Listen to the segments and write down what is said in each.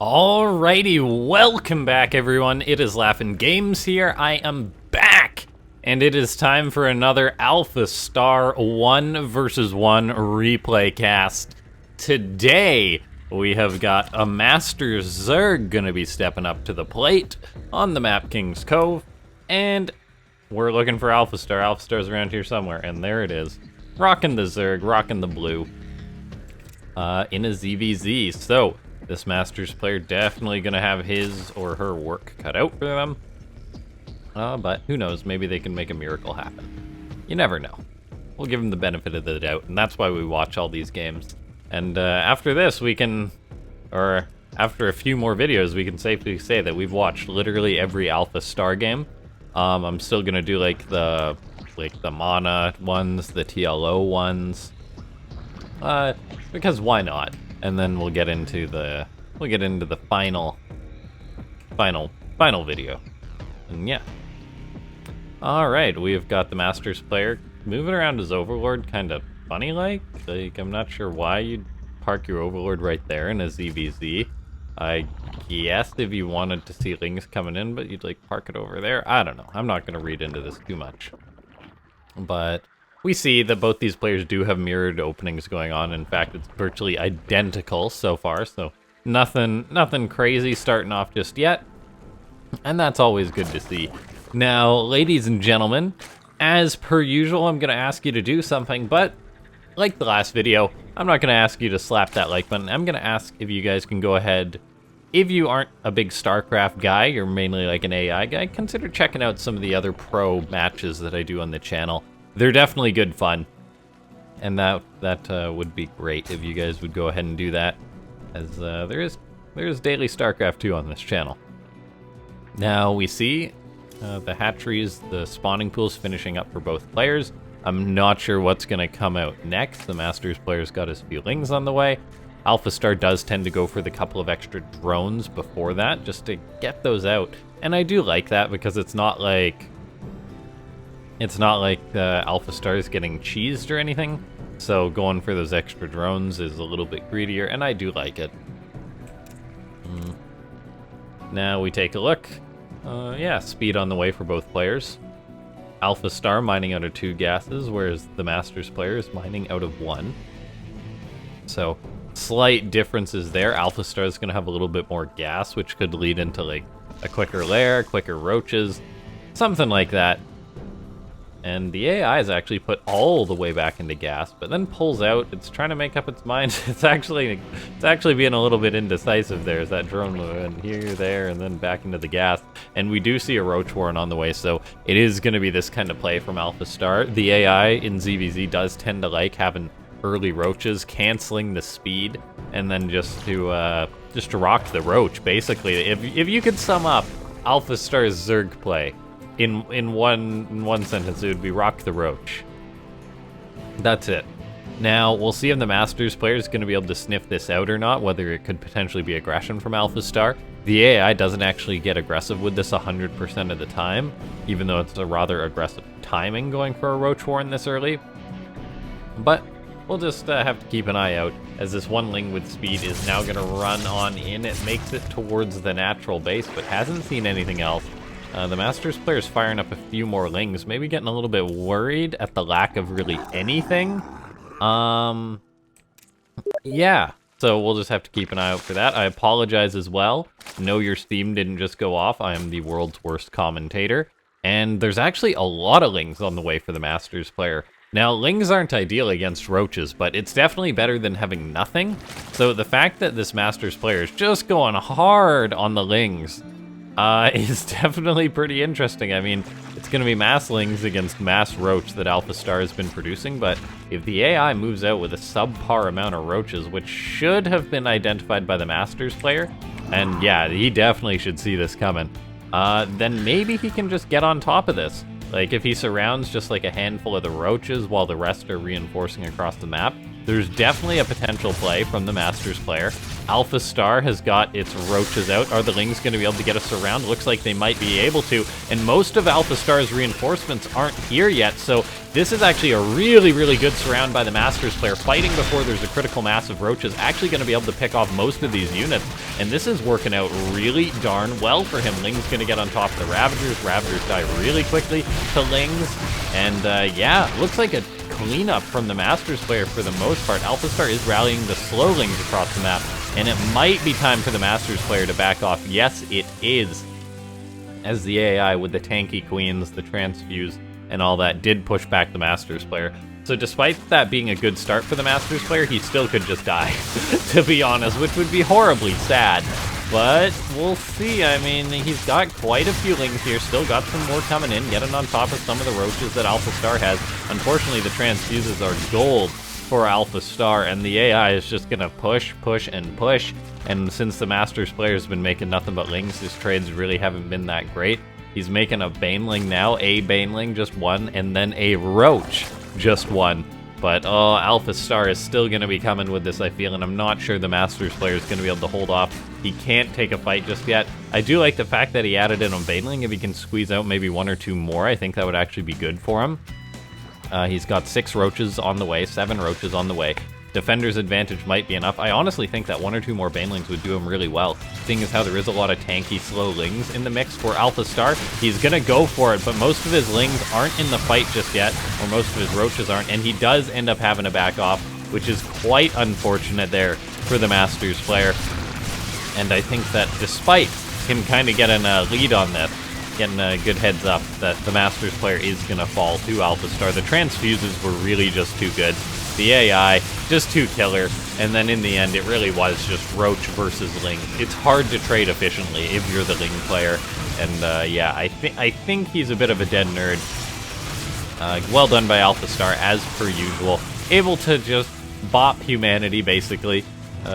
Alrighty, welcome back everyone. It is LaughNgamez here. I am back, and it is time for another AlphaStar 1 vs 1 replay cast. Today, we have got a Master Zerg gonna be stepping up to the plate on the map King's Cove, and we're looking for AlphaStar. AlphaStar's around here somewhere, and there it is. Rocking the Zerg, rocking the blue, in a ZVZ. So, this Masters player definitely gonna have his or her work cut out for them. But who knows, maybe they can make a miracle happen. You never know. We'll give them the benefit of the doubt, and that's why we watch all these games. And after this, we can, or after a few more videos, we can safely say that we've watched literally every AlphaStar game. I'm still gonna do like the Mana ones, the TLO ones, because why not? And then we'll get into the final video. And yeah. Alright, we have got the Masters player moving around his Overlord kind of funny like I'm not sure why you'd park your Overlord right there in a ZVZ. I guess if you wanted to see Lings coming in, but you'd like park it over there. I don't know. I'm not gonna read into this too much. But we see that both these players do have mirrored openings going on. In fact, it's virtually identical so far, so nothing crazy starting off just yet. And that's always good to see. Now, ladies and gentlemen, as per usual, I'm gonna ask you to do something, but like the last video, I'm not gonna ask you to slap that like button. I'm gonna ask if you guys can go ahead, if you aren't a big Starcraft guy, you're mainly like an AI guy, consider checking out some of the other pro matches that I do on the channel. They're definitely good fun, and that would be great if you guys would go ahead and do that, as there is daily Starcraft 2 on this channel. Now we see the hatcheries, the spawning pools finishing up for both players. I'm not sure what's going to come out next. The Masters player's got his few Lings on the way. AlphaStar does tend to go for the couple of extra drones before that, just to get those out. And I do like that, because it's not like AlphaStar is getting cheesed or anything. So going for those extra drones is a little bit greedier, and I do like it. Now we take a look. Yeah, speed on the way for both players. AlphaStar mining out of 2 gases, whereas the Masters player is mining out of 1. So, slight differences there. AlphaStar is going to have a little bit more gas, which could lead into like a quicker lair, quicker roaches, something like that. And the AI is actually put all the way back into gas, but then pulls out. It's trying to make up its mind. It's actually being a little bit indecisive there. As that drone went here, there, and then back into the gas. And we do see a roach warren on the way, so it is going to be this kind of play from AlphaStar. The AI in ZVZ does tend to like having early roaches, canceling the speed, and then just to rock the roach. Basically, if you could sum up AlphaStar's Zerg play in one sentence, it would be rock the roach. That's it. Now, we'll see if the Masters player is going to be able to sniff this out or not, whether it could potentially be aggression from AlphaStar. The AI doesn't actually get aggressive with this 100% of the time, even though it's a rather aggressive timing going for a roach warren this early. But we'll just have to keep an eye out, as this one Ling with speed is now going to run on in. It makes it towards the natural base, but hasn't seen anything else. The Masters player is firing up a few more Lings, maybe getting a little bit worried at the lack of really anything. Yeah, so we'll just have to keep an eye out for that. I apologize as well. No, your Steam didn't just go off. I am the world's worst commentator. And there's actually a lot of Lings on the way for the Masters player. Now, Lings aren't ideal against roaches, but it's definitely better than having nothing. So the fact that this Masters player is just going hard on the Lings is definitely pretty interesting. I mean, it's going to be mass Lings against mass roach that AlphaStar has been producing, but if the AI moves out with a subpar amount of roaches, which should have been identified by the Masters player, and yeah, he definitely should see this coming, then maybe he can just get on top of this. Like, if he surrounds just like a handful of the roaches while the rest are reinforcing across the map, there's definitely a potential play from the Masters player. AlphaStar has got its roaches out. Are the Lings going to be able to get us around? Looks like they might be able to. And most of AlphaStar's reinforcements aren't here yet, so this is actually a really, really good surround by the Masters player. Fighting before there's a critical mass of roaches, actually going to be able to pick off most of these units. And this is working out really darn well for him. Ling's going to get on top of the Ravagers. Ravagers die really quickly to Lings. And yeah, looks like a cleanup from the Masters player for the most part. AlphaStar is rallying the slow Lings across the map. And it might be time for the Masters player to back off. Yes, it is. As the AI with the tanky queens, the transfuse, and all that did push back the Masters player. So despite that being a good start for the Masters player, he still could just die, to be honest, which would be horribly sad. But we'll see. I mean, he's got quite a few Lings here, still got some more coming in, getting on top of some of the roaches that AlphaStar has. Unfortunately, the transfuses are gold for AlphaStar, and the AI is just gonna push, push, and push. And since the Masters player's been making nothing but Lings, his trades really haven't been that great. He's making a Baneling now, a Baneling, just one, and then a Roach, just one. But, oh, AlphaStar is still going to be coming with this, I feel, and I'm not sure the Masters player is going to be able to hold off. He can't take a fight just yet. I do like the fact that he added in on Baneling. If he can squeeze out maybe one or two more, I think that would actually be good for him. He's got 6 roaches on the way, 7 roaches on the way. Defender's advantage might be enough. I honestly think that 1 or 2 more Banelings would do him really well, seeing as how there is a lot of tanky, slow Lings in the mix for AlphaStar. He's gonna go for it, but most of his Lings aren't in the fight just yet, or most of his roaches aren't, and he does end up having to back off, which is quite unfortunate there for the Masters player. And I think that despite him kind of getting a lead on this, getting a good heads up that the Masters player is gonna fall to AlphaStar, the transfuses were really just too good. The AI, just too killer, and then in the end, it really was just Roach versus Ling. It's hard to trade efficiently if you're the Ling player, and yeah, I think he's a bit of a dead nerd. Well done by AlphaStar, as per usual. Able to just bop humanity, basically.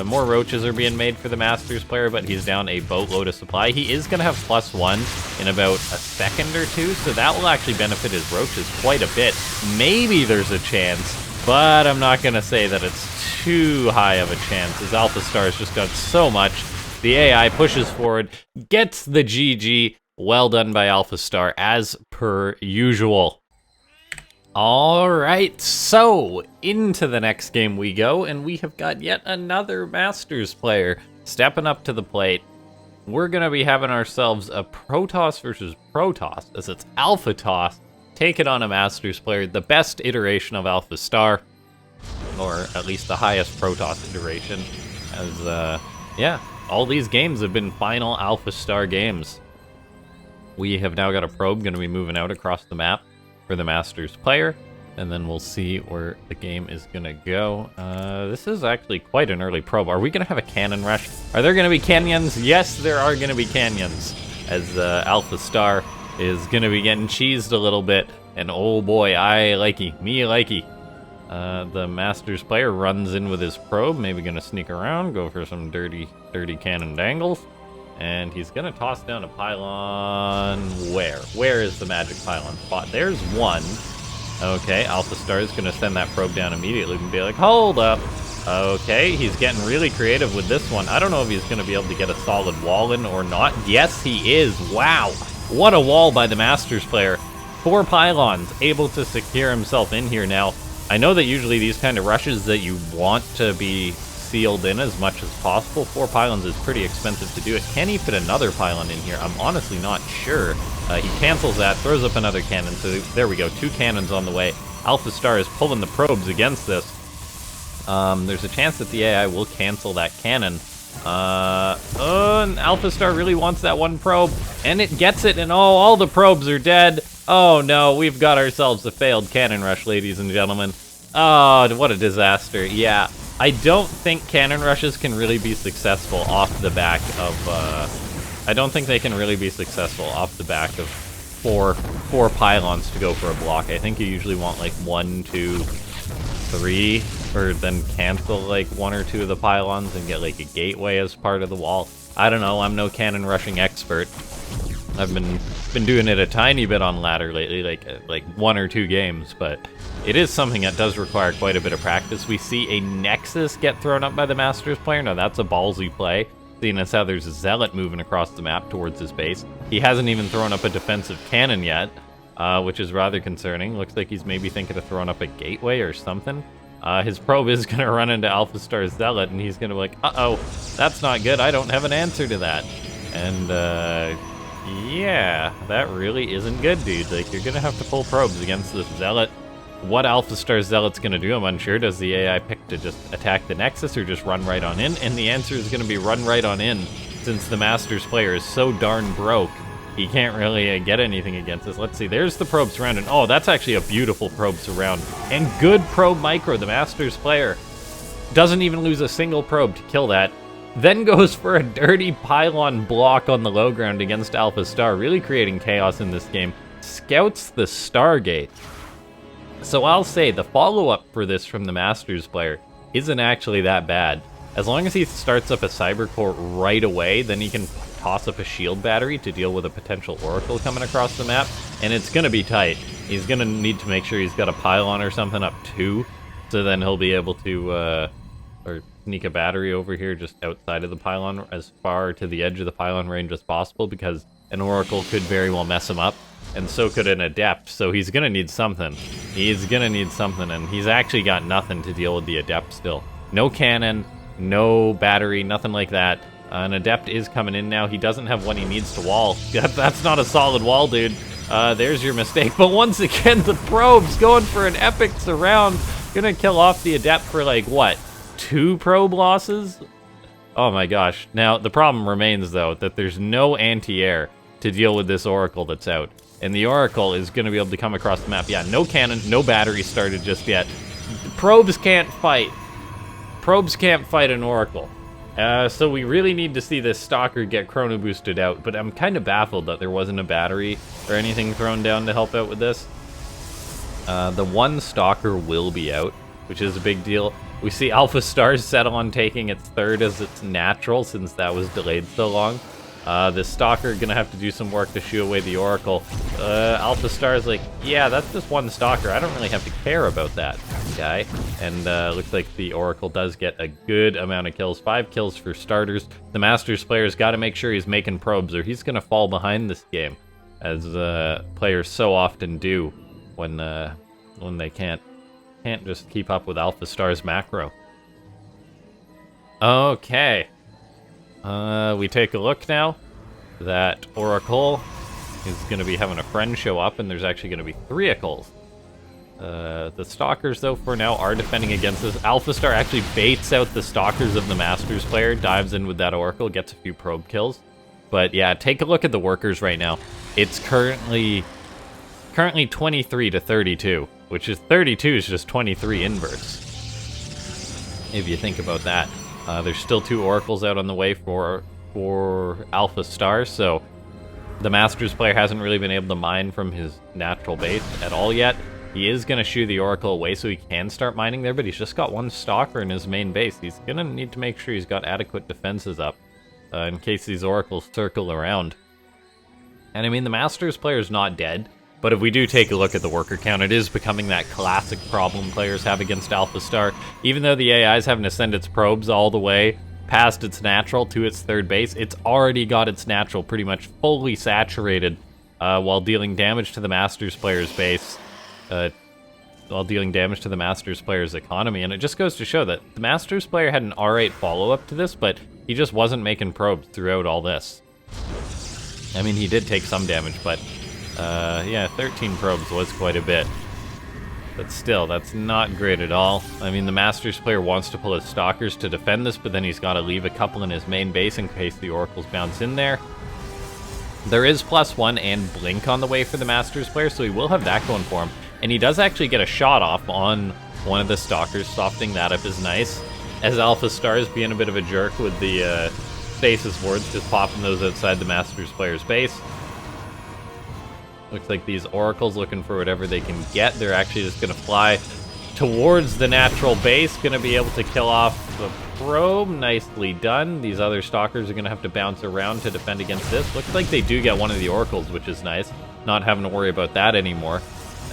More roaches are being made for the Masters player, but he's down a boatload of supply. He is going to have +1 in about a second or two, so that will actually benefit his roaches quite a bit. Maybe there's a chance, but I'm not going to say that it's too high of a chance, as AlphaStar has just got so much. The AI pushes forward, gets the GG. Well done by AlphaStar, as per usual. Alright, so into the next game we go, and we have got yet another Masters player stepping up to the plate. We're going to be having ourselves a Protoss versus Protoss, as it's AlphaToss taking on a Masters player, the best iteration of AlphaStar, or at least the highest Protoss iteration, as, yeah, all these games have been final AlphaStar games. We have now got a probe going to be moving out across the map for the Masters player, and then we'll see where the game is going to go. This is actually quite an early probe. Are we going to have a cannon rush? Are there going to be canyons? Yes, there are going to be canyons, as AlphaStar is going to be getting cheesed a little bit, and oh boy, I likey, me likey. The Masters player runs in with his probe, maybe going to sneak around, go for some dirty cannon dangles. And he's going to toss down a pylon. Where? Where is the magic pylon spot? There's one. Okay, AlphaStar is going to send that probe down immediately and be like, hold up. Okay, he's getting really creative with this one. I don't know if he's going to be able to get a solid wall in or not. Yes, he is. Wow. What a wall by the Masters player. 4 pylons, able to secure himself in here now. I know that usually these kind of rushes that you want to be sealed in as much as possible. 4 pylons is pretty expensive to do it. Can he fit another pylon in here? I'm honestly not sure. He cancels that, throws up another cannon, so there we go, 2 cannons on the way. AlphaStar is pulling the probes against this. There's a chance that the AI will cancel that cannon. And AlphaStar really wants that one probe, and it gets it, and oh, all the probes are dead. Oh no, we've got ourselves a failed cannon rush, ladies and gentlemen. Oh, what a disaster. Yeah. I don't think cannon rushes can really be successful off the back of, I don't think they can really be successful off the back of four pylons to go for a block. I think you usually want like 1, 2, 3, or then cancel like 1 or 2 of the pylons and get like a gateway as part of the wall. I don't know, I'm no cannon rushing expert. I've been doing it a tiny bit on ladder lately, like 1 or 2 games, but it is something that does require quite a bit of practice. We see a Nexus get thrown up by the Masters player. Now that's a ballsy play, seeing as how there's a Zealot moving across the map towards his base. He hasn't even thrown up a defensive cannon yet, which is rather concerning. Looks like he's maybe thinking of throwing up a gateway or something. His probe is going to run into AlphaStar's Zealot, and he's going to be like, uh-oh, that's not good. I don't have an answer to that. And, yeah, that really isn't good, dude. Like, you're gonna have to pull probes against this Zealot. What AlphaStar Zealot's gonna do, I'm unsure. Does the AI pick to just attack the Nexus or just run right on in? And the answer is gonna be run right on in, since the Masters player is so darn broke, he can't really get anything against us. Let's see, there's the probe surround, and oh, that's actually a beautiful probe surround. And good probe micro, the Masters player doesn't even lose a single probe to kill that. Then goes for a dirty pylon block on the low ground against AlphaStar, really creating chaos in this game. Scouts the Stargate. So I'll say the follow-up for this from the Masters player isn't actually that bad. As long as he starts up a Cybercore right away, then he can toss up a shield battery to deal with a potential Oracle coming across the map, and it's going to be tight. He's going to need to make sure he's got a pylon or something up too, so then he'll be able to or sneak a battery over here just outside of the pylon, as far to the edge of the pylon range as possible, because an Oracle could very well mess him up, and so could an Adept, so he's gonna need something. He's gonna need something, and he's actually got nothing to deal with the Adept still. No cannon, no battery, nothing like that. An Adept is coming in now. He doesn't have what he needs to wall. That's not a solid wall, dude. There's your mistake. But once again, the probe's going for an epic surround. Gonna kill off the Adept for, like, what? 2 probe losses? Oh my gosh. Now, the problem remains, though, that there's no anti-air to deal with this Oracle that's out. And the Oracle is going to be able to come across the map. Yeah, no cannon, no battery started just yet. Probes can't fight. Probes can't fight an Oracle. So we really need to see this Stalker get chrono boosted out, but I'm kind of baffled that there wasn't a battery or anything thrown down to help out with this. The one Stalker will be out, which is a big deal. We see AlphaStar settle on taking its 3rd as its natural, since that was delayed so long. This Stalker gonna have to do some work to shoo away the Oracle. AlphaStar's like, yeah, that's just one Stalker. I don't really have to care about that guy. And looks like the Oracle does get a good amount of kills. 5 kills for starters. The Masters player's got to make sure he's making probes, or he's gonna fall behind this game, as players so often do when they can't just keep up with AlphaStar's macro. Okay. We take a look now. That Oracle is going to be having a friend show up, and there's actually going to be 3 Oracles. The Stalkers, though, for now, are defending against this. AlphaStar actually baits out the Stalkers of the Masters player, dives in with that Oracle, gets a few probe kills. But yeah, take a look at the workers right now. It's currently 23 to 32. Which is 32 is just 23 inverse, if you think about that. There's still 2 Oracles out on the way for AlphaStar, so the Masters player hasn't really been able to mine from his natural base at all yet. He is going to shoo the Oracle away so he can start mining there, but he's just got 1 Stalker in his main base. He's going to need to make sure he's got adequate defenses up in case these Oracles circle around. And I mean, the Masters player is not dead. But if we do take a look at the worker count, it is becoming that classic problem players have against AlphaStar. Even though the AI is having to send its probes all the way past its natural to its 3rd base, it's already got its natural pretty much fully saturated while dealing damage to the Masters player's base, while dealing damage to the Masters player's economy. And it just goes to show that the Masters player had an R8 follow-up to this, but he just wasn't making probes throughout all this. I mean, he did take some damage, but yeah, 13 probes was quite a bit. But still, that's not great at all. I mean, the Masters player wants to pull his Stalkers to defend this, but then he's got to leave a couple in his main base in case the Oracles bounce in there. There is +1 and Blink on the way for the Masters player, so he will have that going for him. And he does actually get a shot off on one of the Stalkers. Softening that up is nice, as AlphaStar is being a bit of a jerk with the stasis wards, just popping those outside the Masters player's base. Looks like these Oracles looking for whatever they can get. They're actually just going to fly towards the natural base. Gonna be able to kill off the probe. Nicely done. These other stalkers are gonna have to bounce around to defend against this. Looks like they do get one of the oracles, which is nice. Not having to worry about that anymore,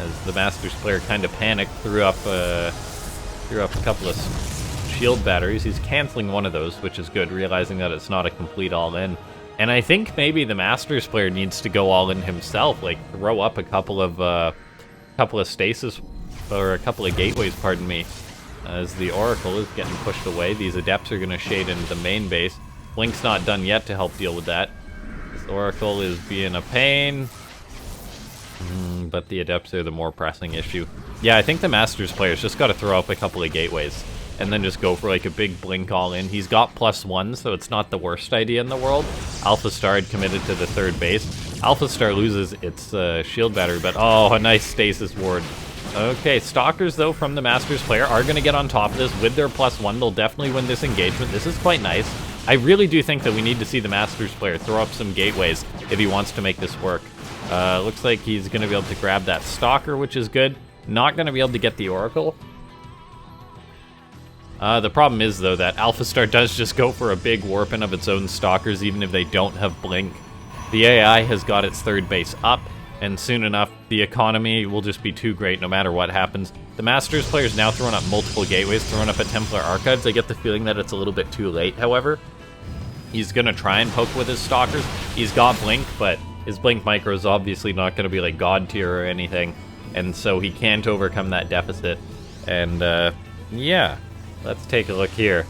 as the Masters player kind of panicked, threw up a couple of shield batteries. He's canceling one of those, which is good, realizing that it's not a complete all-in. And I think maybe the Masters player needs to go all-in himself, like throw up a couple of stasis, or a couple of gateways, pardon me, as the Oracle is getting pushed away. These Adepts are going to shade into the main base. Blink's not done yet to help deal with that. This Oracle is being a pain. But the Adepts are the more pressing issue. Yeah, I think the Masters player's just got to throw up a couple of gateways and then just go for like a big Blink all-in. He's got +1, so it's not the worst idea in the world. AlphaStar had committed to the third base. AlphaStar loses its shield battery, but oh, a nice stasis ward. Okay, Stalkers, though, from the Masters player are going to get on top of this with their +1. They'll definitely win this engagement. This is quite nice. I really do think that we need to see the Masters player throw up some gateways if he wants to make this work. Looks like he's going to be able to grab that Stalker, which is good. Not going to be able to get the Oracle. The problem is, though, that AlphaStar does just go for a big warping of its own Stalkers, even if they don't have Blink. The AI has got its third base up, and soon enough, the economy will just be too great no matter what happens. The Masters player is now throwing up multiple gateways, throwing up a Templar Archives. I get the feeling that it's a little bit too late, however. He's going to try and poke with his Stalkers. He's got Blink, but his Blink micro is obviously not going to be like God tier or anything, and so he can't overcome that deficit. And, yeah, let's take a look here.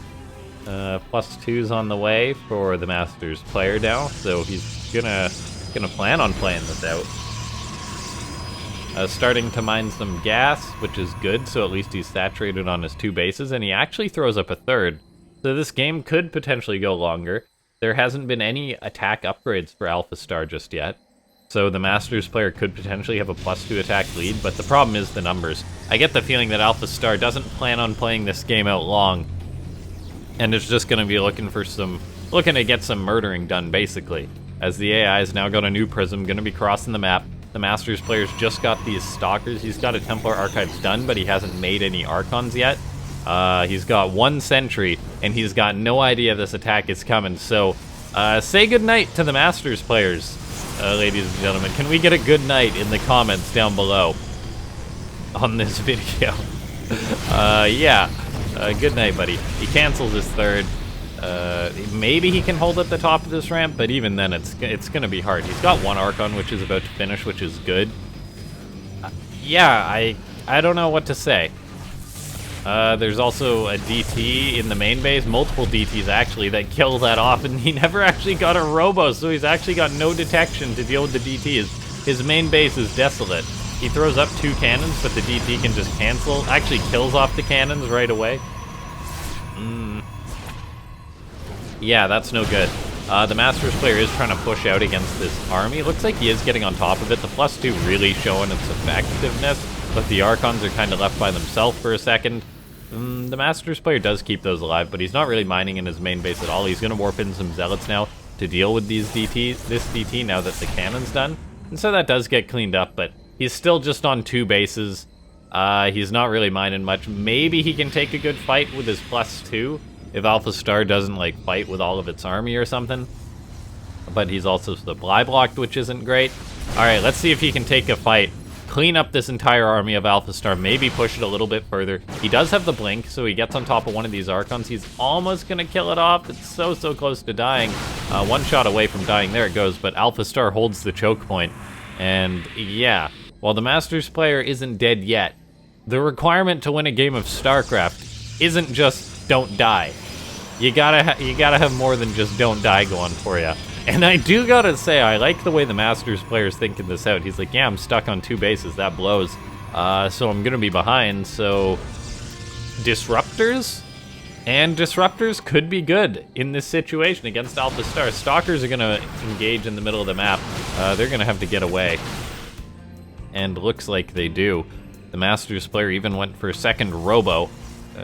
+2's on the way for the Masters player now, so he's gonna plan on playing this out. Starting to mine some gas, which is good, so at least he's saturated on his 2 bases, and he actually throws up a third. So this game could potentially go longer. There hasn't been any attack upgrades for AlphaStar just yet, so the Masters player could potentially have a +2 attack lead, but the problem is the numbers. I get the feeling that AlphaStar doesn't plan on playing this game out long, and is just going to be looking to get some murdering done, basically. As the AI has now got a new prism, going to be crossing the map. The Masters player's just got these Stalkers. He's got a Templar Archives done, but he hasn't made any Archons yet. He's got 1 sentry, and he's got no idea this attack is coming. So, say goodnight to the Masters players, ladies and gentlemen. Can we get a good night in the comments down below on this video? Yeah. Good night, buddy. He cancels his third. Maybe he can hold at the top of this ramp, but even then, it's going to be hard. He's got 1 Archon, which is about to finish, which is good. Yeah, I don't know what to say. There's also a DT in the main base, multiple DTs actually, that kill that off, and he never actually got a Robo, so he's actually got no detection to deal with the DTs. His main base is desolate. He throws up 2 cannons, but the DT can just cancel. Actually kills off the cannons right away. Yeah, that's no good. The Masters player is trying to push out against this army. Looks like he is getting on top of it. The +2 really showing its effectiveness, but the Archons are kind of left by themselves for a second. The Masters player does keep those alive, but he's not really mining in his main base at all. He's going to warp in some Zealots now to deal with these DTs, this DT, now that the cannon's done. And so that does get cleaned up, but he's still just on 2 bases. He's not really mining much. Maybe he can take a good fight with his +2 if AlphaStar doesn't like fight with all of its army or something. But he's also supply blocked, which isn't great. Alright, let's see if he can take a fight, clean up this entire army of AlphaStar, maybe push it a little bit further. He does have the Blink, so he gets on top of one of these Archons. He's almost gonna kill it off. It's so close to dying. 1 shot away from dying. There it goes, but AlphaStar holds the choke point. And yeah, while the Masters player isn't dead yet, the requirement to win a game of Starcraft isn't just don't die. You gotta have more than just don't die going for you. And I do gotta say, I like the way the Masters player's thinking this out. He's like, yeah, I'm stuck on 2 bases, that blows. So I'm gonna be behind, so Disruptors? And Disruptors could be good in this situation against AlphaStar. Stalkers are gonna engage in the middle of the map. They're gonna have to get away. And looks like they do. The Masters player even went for a second Robo.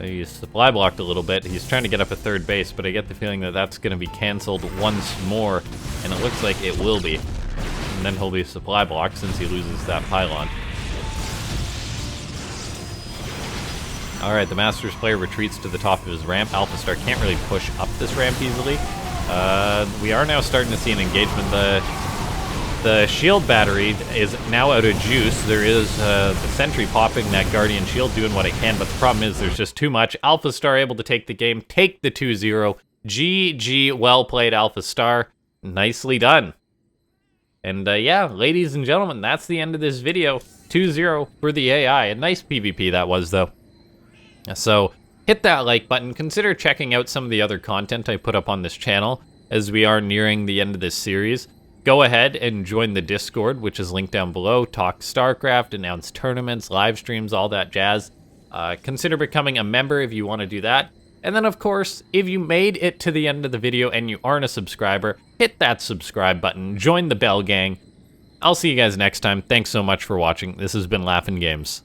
He's supply blocked a little bit. He's trying to get up a third base, but I get the feeling that that's going to be canceled once more, and it looks like it will be. And then he'll be supply blocked since he loses that pylon. All right, the Masters player retreats to the top of his ramp. AlphaStar can't really push up this ramp easily. We are now starting to see an engagement. The shield battery is now out of juice. There is the sentry popping that Guardian shield, doing what it can, but the problem is there's just too much. AlphaStar able to take the game, take the 2-0. GG, well played, AlphaStar. Nicely done. And yeah, ladies and gentlemen, that's the end of this video. 2-0 for the AI. A nice PvP that was, though. So hit that like button. Consider checking out some of the other content I put up on this channel as we are nearing the end of this series. Go ahead and join the Discord, which is linked down below. Talk Starcraft, announce tournaments, live streams, all that jazz. Consider becoming a member if you want to do that. And then, of course, if you made it to the end of the video and you aren't a subscriber, hit that subscribe button, join the bell gang. I'll see you guys next time. Thanks so much for watching. This has been LaughNgamez.